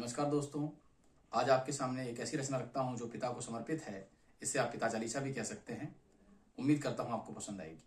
नमस्कार दोस्तों, आज आपके सामने एक ऐसी रचना रखता हूं जो पिता को समर्पित है। इसे आप पिता चालीसा भी कह सकते हैं। उम्मीद करता हूं आपको पसंद आएगी।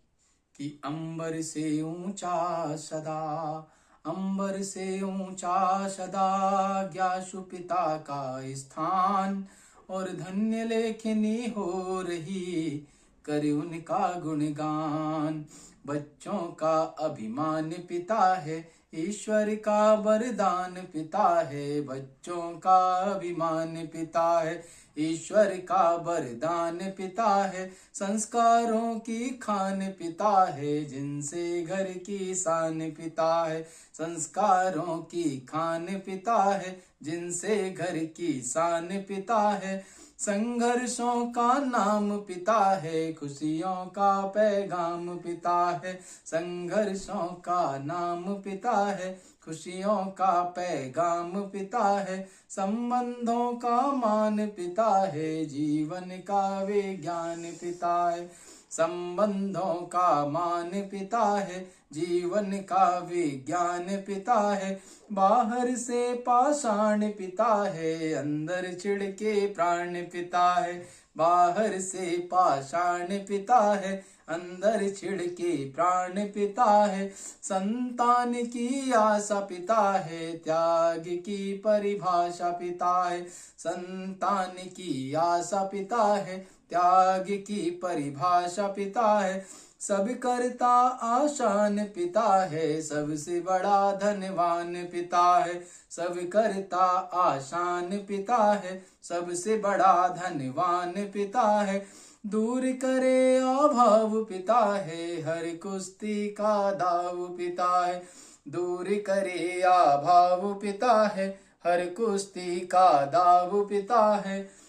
कि अंबर से ऊंचा सदा, अंबर से ऊंचा सदा, ज्ञाशु पिता का स्थान, और धन्य लेखनी हो रही, करे उनका गुणगान। बच्चों का अभिमान पिता है, ईश्वर का वरदान पिता है। बच्चों का अभिमान पिता है, ईश्वर का वरदान पिता है। संस्कारों की खान पिता है, जिनसे घर की शान पिता है। संस्कारों की खान पिता है, जिनसे घर की शान पिता है। संघर्षों का नाम पिता है, खुशियों का पैगाम पिता है। संघर्षों का नाम पिता है, खुशियों का पैगाम पिता है। संबंधों का मान पिता है, जीवन का विज्ञान पिता है। संबंधों का मान पिता है, जीवन का विज्ञान पिता है। बाहर से पाषाण पिता है, अंदर छिड़के प्राण पिता है। बाहर से पाषाण पिता है, अंदर छिड़के प्राण पिता है। संतान की आशा पिता है, त्याग की परिभाषा पिता है। संतान की आशा पिता है, त्याग की परिभाषा पिता है। सब करता आशान पिता है, सबसे बड़ा धनवान पिता है। सब करता आशान पिता है, सबसे बड़ा धनवान पिता है। दूर करे अभाव पिता है, हर कुश्ती का दाव पिता है। दूर करे अभाव पिता है, हर कुश्ती का दाव पिता है।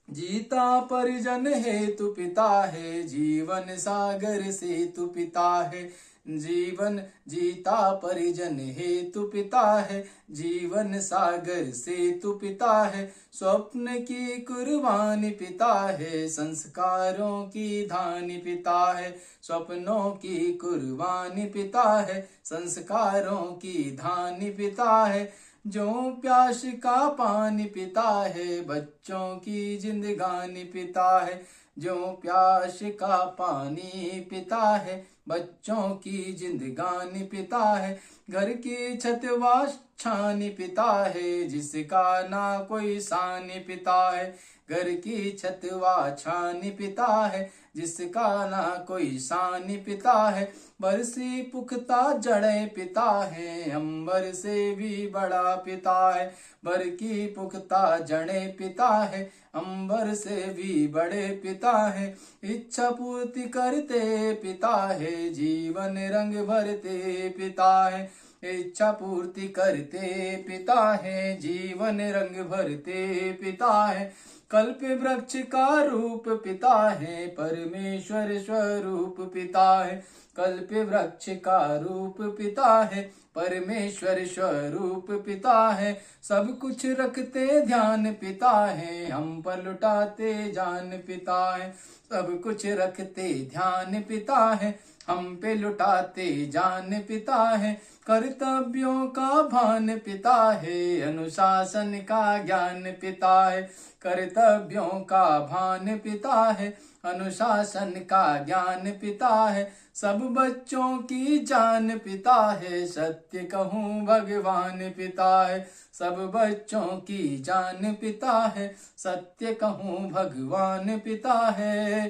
जीता परिजन हेतु पिता है, जीवन सागर से तु पिता है। जीवन जीता परिजन हेतु पिता है, जीवन सागर से तु पिता है। स्वप्न की कुर्बानी पिता है, संस्कारों की धानी पिता है। स्वप्नों की कुर्बानी पिता है, संस्कारों की धानी पिता है। जो प्यास का पानी पिता है, बच्चों की जिंदगानी पिता है। जो प्यास का पानी पिता है, बच्चों की जिंदगानी पिता है। घर की छत व छानी पिता है, जिसका ना कोई सानी पिता है। घर की छत व छानी पिता है, जिसका ना कोई सानी पिता है। बरसी पुख्ता जड़ें पिता है, अंबर से भी बड़ा पिता है। बर की पुख्ता जड़ें पिता है, अंबर से भी बड़े पिता है। इच्छा पूर्ति करते पिता है, जीवन रंग भरते पिता है। इच्छा पूर्ति करते पिता है, जीवन रंग भरते पिता है। कल्प वृक्ष का रूप पिता है, परमेश्वर स्वरूप पिता है। कल्प वृक्ष का रूप पिता है, परमेश्वर स्वरूप पिता है। सब कुछ रखते ध्यान पिता है, हम पर लुटाते जान पिता है। सब कुछ रखते ध्यान पिता है, हम पे लुटाते जान पिता है। कर्तव्यों का भान पिता है, अनुशासन का ज्ञान पिता है। कर्तव्यों का भान पिता है, अनुशासन का ज्ञान पिता है। सब बच्चों की जान पिता है, सत्य कहूँ भगवान पिता है। सब बच्चों की जान पिता है, सत्य कहूँ भगवान पिता है।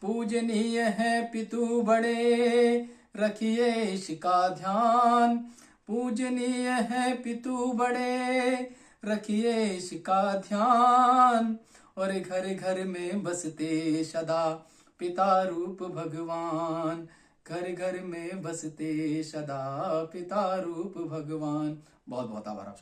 पूजनीय है पितु बड़े, रखिए इसका ध्यान। पूजनीय है पितु बड़े, रखिए इसका ध्यान। और घर घर में बसते सदा, पिता रूप भगवान। घर घर में बसते सदा, पिता रूप भगवान। बहुत बहुत आभार आपसे।